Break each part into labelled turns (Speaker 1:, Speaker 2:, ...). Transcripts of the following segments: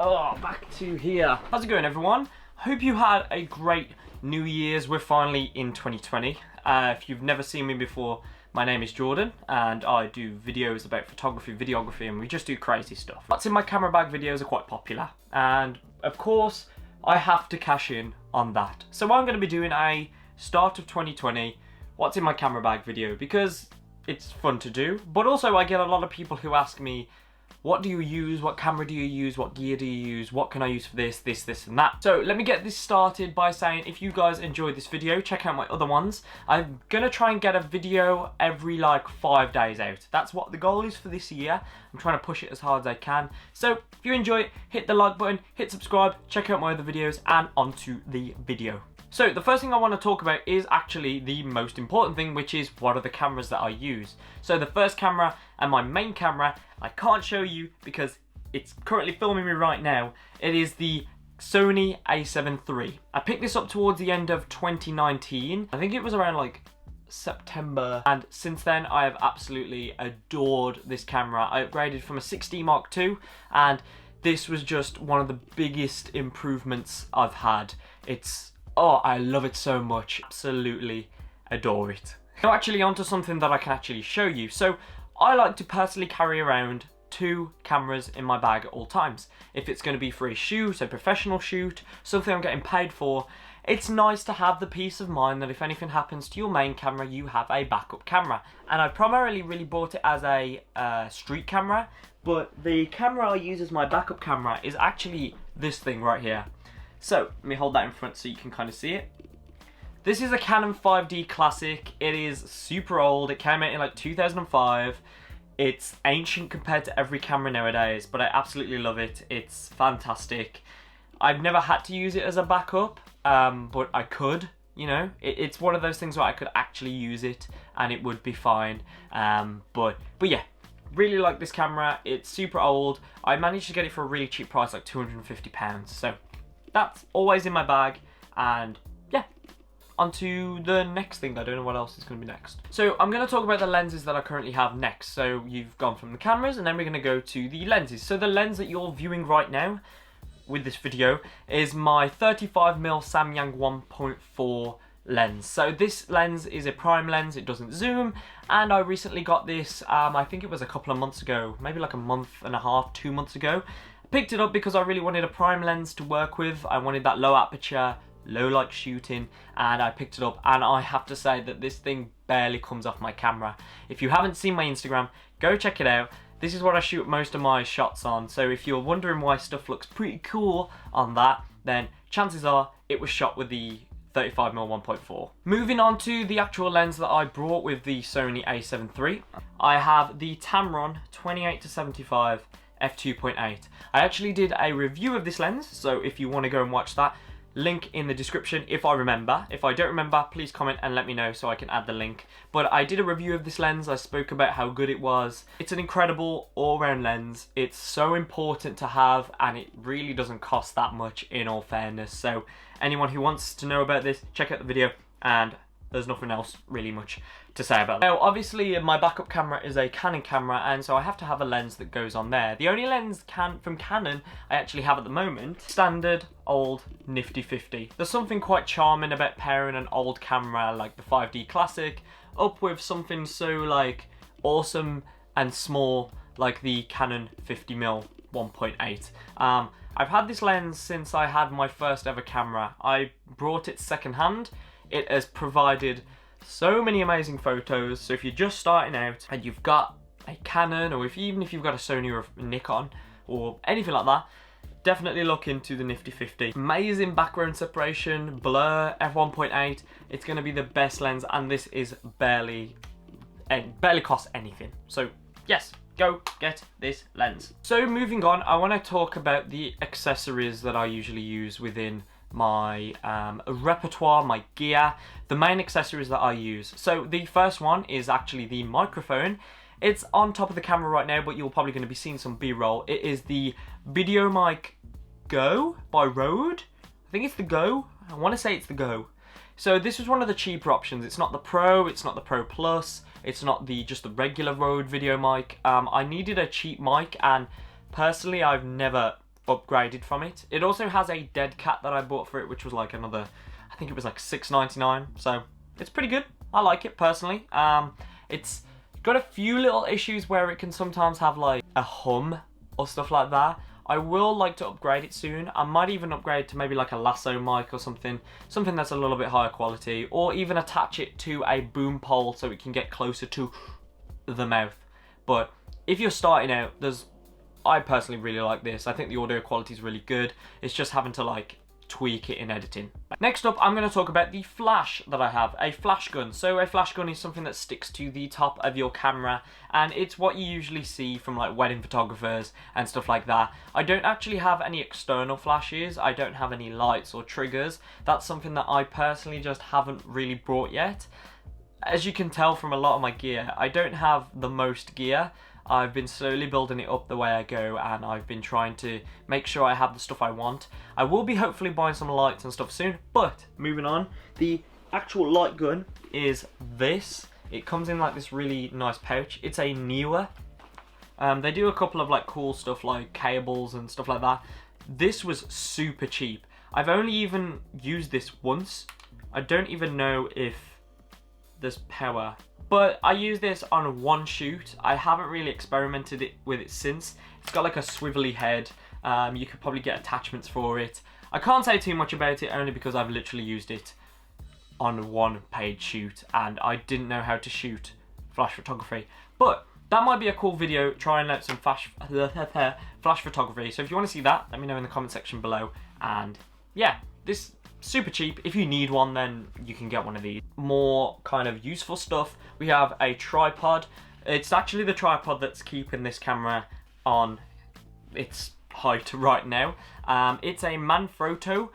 Speaker 1: Oh, back to here. How's it going, everyone? Hope you had a great New Year's. We're finally in 2020. If you've never seen me before, my name is Jordan and I do videos about photography, videography, and we just do crazy stuff. What's in my camera bag videos are quite popular, and of course I have to cash in on that. So I'm going to be doing a start of 2020 what's in my camera bag video because it's fun to do, but also I get a lot of people who ask me, what do you use? What camera do you use? What gear do you use? What can I use for this, this, and that? So let me get this started by saying, if you guys enjoyed this video, check out my other ones. I'm gonna try and get a video every like 5 days out. That's what the goal is for this year. I'm trying to push it as hard as I can. So if you enjoy it, hit the like button, hit subscribe, check out my other videos, and onto the video. So the first thing I want to talk about is actually the most important thing, which is what are the cameras that I use. So the first camera and my main camera, I can't show you because it's currently filming me right now. It is the Sony a7 III. I picked this up towards the end of 2019. I think it was around like September, and since then I have absolutely adored this camera. I upgraded from a 6D Mark II, and this was just one of the biggest improvements I've had. Oh, I love it so much. Absolutely adore it. Now actually onto something that I can actually show you. So I like to personally carry around 2 cameras in my bag at all times. If it's going to be for a shoot, a professional shoot, something I'm getting paid for, it's nice to have the peace of mind that if anything happens to your main camera, you have a backup camera. And I primarily really bought it as a street camera, but the camera I use as my backup camera is actually this thing right here. So, let me hold that in front so you can kind of see it. This is a Canon 5D Classic. It is super old. It came out in like 2005. It's ancient compared to every camera nowadays, but I absolutely love it. It's fantastic. I've never had to use it as a backup, but I could, you know. It's one of those things where I could actually use it and it would be fine. But yeah, really like this camera. It's super old. I managed to get it for a really cheap price, like £250. So that's always in my bag, and yeah, onto the next thing. I don't know what else is going to be next. So I'm going to talk about the lenses that I currently have next. So you've gone from the cameras, and then we're going to go to the lenses. So the lens that you're viewing right now with this video is my 35mm Samyang 1.4 lens. So this lens is a prime lens, it doesn't zoom, and I recently got this, I think it was a couple of months ago, maybe like a month and a half, 2 months ago. Picked it up because I really wanted a prime lens to work with. I wanted that low aperture, low light shooting, and I picked it up, and I have to say that this thing barely comes off my camera. If you haven't seen my Instagram, go check it out. This is what I shoot most of my shots on, so if you're wondering why stuff looks pretty cool on that, then chances are it was shot with the 35mm 1.4. Moving on to the actual lens that I brought with the Sony a7 III, I have the Tamron 28-75 f2.8. I actually did a review of this lens, so if you want to go and watch that, link in the description if I remember. If I don't remember, please comment and let me know so I can add the link. But I did a review of this lens, I spoke about how good it was. It's an incredible all-round lens. It's so important to have, and it really doesn't cost that much in all fairness. So anyone who wants to know about this, check out the video, and there's nothing else really much to say about that. Now obviously my backup camera is a Canon camera, and so I have to have a lens that goes on there. The only lens from Canon I actually have at the moment, standard old nifty 50. There's something quite charming about pairing an old camera like the 5D Classic up with something so like awesome and small like the Canon 50mm 1.8. I've had this lens since I had my first ever camera. I brought it secondhand. It has provided so many amazing photos. So if you're just starting out and you've got a Canon, or even if you've got a Sony or a Nikon or anything like that, definitely look into the nifty 50. Amazing background separation, blur, f1.8. It's going to be the best lens, and this is barely costs anything. So yes, go get this lens. So moving on, I want to talk about the accessories that I usually use within my repertoire, my gear, the main accessories that I use. So the first one is actually the microphone. It's on top of the camera right now, but you're probably going to be seeing some B-roll. It is the Video Mic Go by Rode. I think it's the Go. I want to say it's the Go. So this was one of the cheaper options. It's not the Pro, it's not the Pro Plus, it's not just the regular Rode video mic. I needed a cheap mic, and personally I've never upgraded from it. It also has a dead cat that I bought for it, which was like another, I think it was like $6.99. So it's pretty good. I like it personally. It's got a few little issues where it can sometimes have like a hum or stuff like that. I will like to upgrade it soon. I might even upgrade to maybe like a lasso mic or something that's a little bit higher quality, or even attach it to a boom pole so it can get closer to the mouth. But if you're starting out, I personally really like this. I think the audio quality is really good. It's just having to like tweak it in editing. Next up, I'm going to talk about the flash that I have, a flash gun. So a flash gun is something that sticks to the top of your camera, and it's what you usually see from like wedding photographers and stuff like that. I don't actually have any external flashes. I don't have any lights or triggers. That's something that I personally just haven't really brought yet. As you can tell from a lot of my gear, I don't have the most gear. I've been slowly building it up the way I go, and I've been trying to make sure I have the stuff I want. I will be hopefully buying some lights and stuff soon, but moving on, the actual light gun is this. It comes in like this really nice pouch. It's a Neewer. They do a couple of like cool stuff like cables and stuff like that. This was super cheap. I've only even used this once. I don't even know if there's power, but I used this on one shoot. I haven't really experimented with it since. It's got like a swivelly head. You could probably get attachments for it. I can't say too much about it only because I've literally used it on one paid shoot and I didn't know how to shoot flash photography. But that might be a cool video trying out some flash photography. So if you want to see that, let me know in the comment section below. And yeah, this super cheap. If you need one, then you can get one of these. More kind of useful stuff. We have a tripod. It's actually the tripod that's keeping this camera on its height right now. It's a Manfrotto.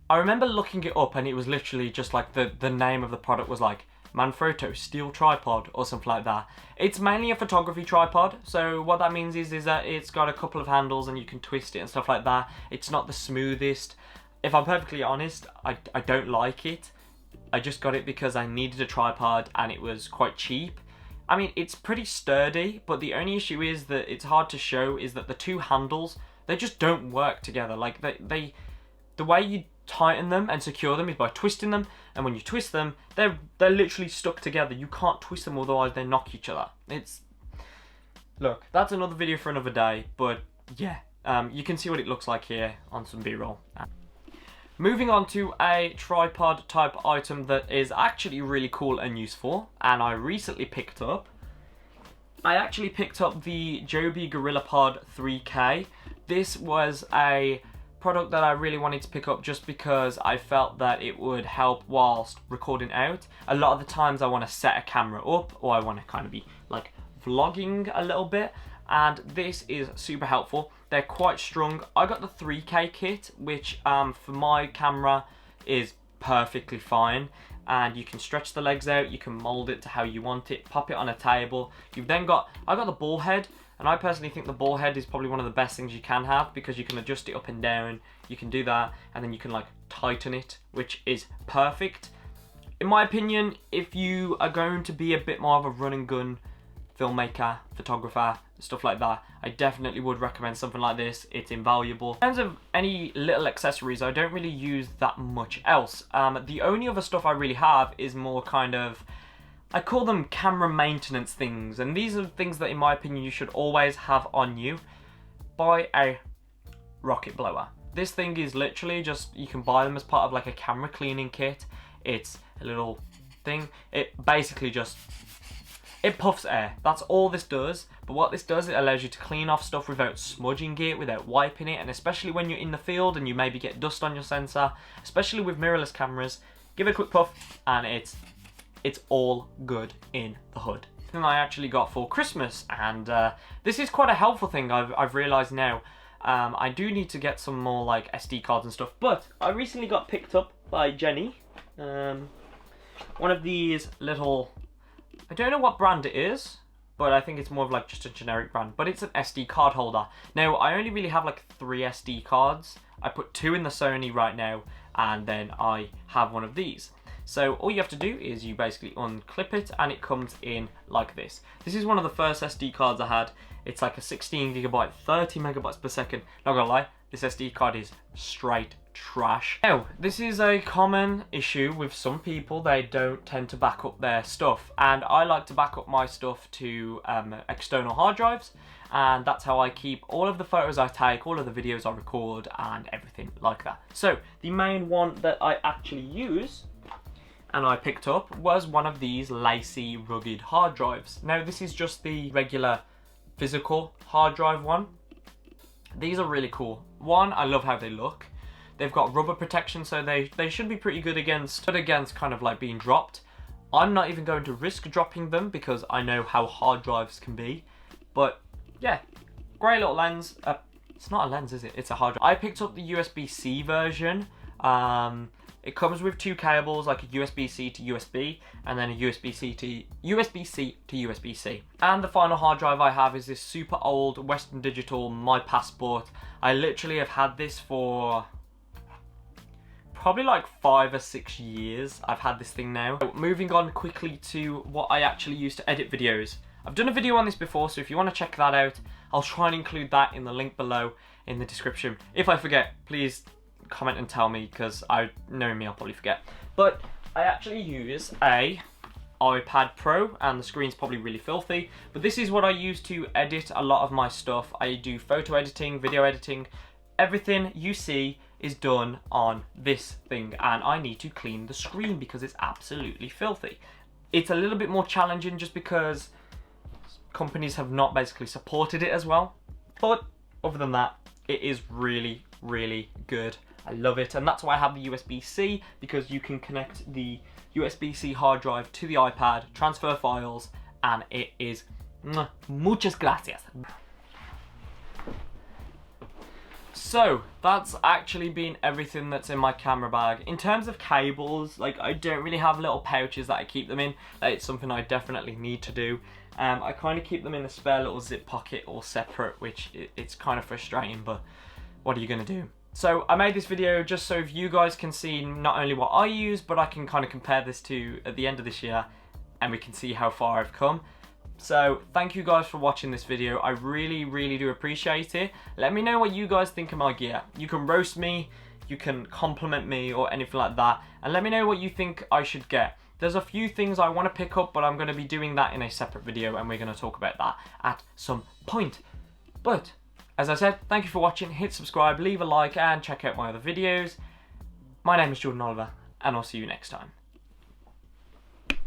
Speaker 1: I remember looking it up and it was literally just like the name of the product was like Manfrotto steel tripod or something like that. It's mainly a photography tripod, so what that means is that it's got a couple of handles and you can twist it and stuff like that. It's not the smoothest. If I'm perfectly honest, I don't like it. I just got it because I needed a tripod and it was quite cheap. I mean, it's pretty sturdy, but the only issue is that it's hard to show is that the two handles, they just don't work together. Like the way you tighten them and secure them is by twisting them, and when you twist them, they're literally stuck together. You can't twist them, otherwise they knock each other. Look, that's another video for another day, but yeah, you can see what it looks like here on some B-roll. Moving on to a tripod type item that is actually really cool and useful, and I recently picked up. I actually picked up the Joby GorillaPod 3K. This was a product that I really wanted to pick up just because I felt that it would help whilst recording out. A lot of the times I want to set a camera up, or I want to kind of be like vlogging a little bit, and this is super helpful. They're quite strong. I got the 3K kit, which for my camera is perfectly fine, and you can stretch the legs out, you can mold it to how you want it, pop it on a table. I got the ball head, and I personally think the ball head is probably one of the best things you can have because you can adjust it up and down, you can do that, and then you can like tighten it, which is perfect. In my opinion, if you are going to be a bit more of a run and gun filmmaker, photographer, stuff like that, I definitely would recommend something like this. It's invaluable. In terms of any little accessories, I don't really use that much else. The only other stuff I really have is more kind of, I call them camera maintenance things, and these are things that in my opinion you should always have on you. Buy a rocket blower. This thing is literally just, you can buy them as part of like a camera cleaning kit. It's a little thing. It basically just, it puffs air. That's all this does. But what this does, it allows you to clean off stuff without smudging it, without wiping it, and especially when you're in the field and you maybe get dust on your sensor, especially with mirrorless cameras, give it a quick puff and it's all good in the hood. Thing I actually got for Christmas, and this is quite a helpful thing I've realised now. I do need to get some more like SD cards and stuff, but I recently got picked up by Jenny. One of these little, I don't know what brand it is, but I think it's more of like just a generic brand, but it's an SD card holder. Now, I only really have like 3 SD cards. I put 2 in the Sony right now, and then I have one of these. So all you have to do is you basically unclip it and it comes in like this. This is one of the first SD cards I had. It's like a 16GB, 30 megabytes per second. Not gonna lie, this SD card is straight trash. Now, this is a common issue with some people. They don't tend to back up their stuff, and I like to back up my stuff to external hard drives, and that's how I keep all of the photos I take, all of the videos I record, and everything like that. So the main one that I actually use and I picked up was one of these lacy rugged hard drives. Now this is just the regular physical hard drive one. These are really cool. One, I love how they look. They've got rubber protection, so they should be pretty good against kind of like being dropped. I'm not even going to risk dropping them because I know how hard drives can be. But yeah, great little lens. It's not a lens, is it? It's a hard drive. I picked up the USB-C version. It comes with two cables, like a USB-C to USB, and then a USB-C to USB-C. And the final hard drive I have is this super old Western Digital My Passport. I literally have had this for probably like 5 or 6 years. I've had this thing now. So moving on quickly to what I actually use to edit videos. I've done a video on this before, so if you want to check that out, I'll try and include that in the link below in the description. If I forget, please comment and tell me, because knowing me, I'll probably forget. But I actually use a iPad Pro, and the screen's probably really filthy, but this is what I use to edit a lot of my stuff. I do photo editing, video editing. Everything you see is done on this thing, and I need to clean the screen because it's absolutely filthy. It's a little bit more challenging just because companies have not basically supported it as well, but other than that, it is really, really good. I love it, and that's why I have the USB-C, because you can connect the USB-C hard drive to the iPad, transfer files, and it is muchas gracias. So that's actually been everything that's in my camera bag. In terms of cables, like, I don't really have little pouches that I keep them in. It's something I definitely need to do. I kind of keep them in a spare little zip pocket or separate, which it's kind of frustrating, but what are you gonna do? So I made this video just so you guys can see not only what I use, but I can kind of compare this to at the end of this year, and we can see how far I've come. So thank you guys for watching this video. I really, really do appreciate it. Let me know what you guys think of my gear. You can roast me, you can compliment me, or anything like that, and let me know what you think I should get. There's a few things I want to pick up, but I'm going to be doing that in a separate video, and we're going to talk about that at some point. But as I said, thank you for watching. Hit subscribe, leave a like, and check out my other videos. My name is Jordan Oliver, and I'll see you next time.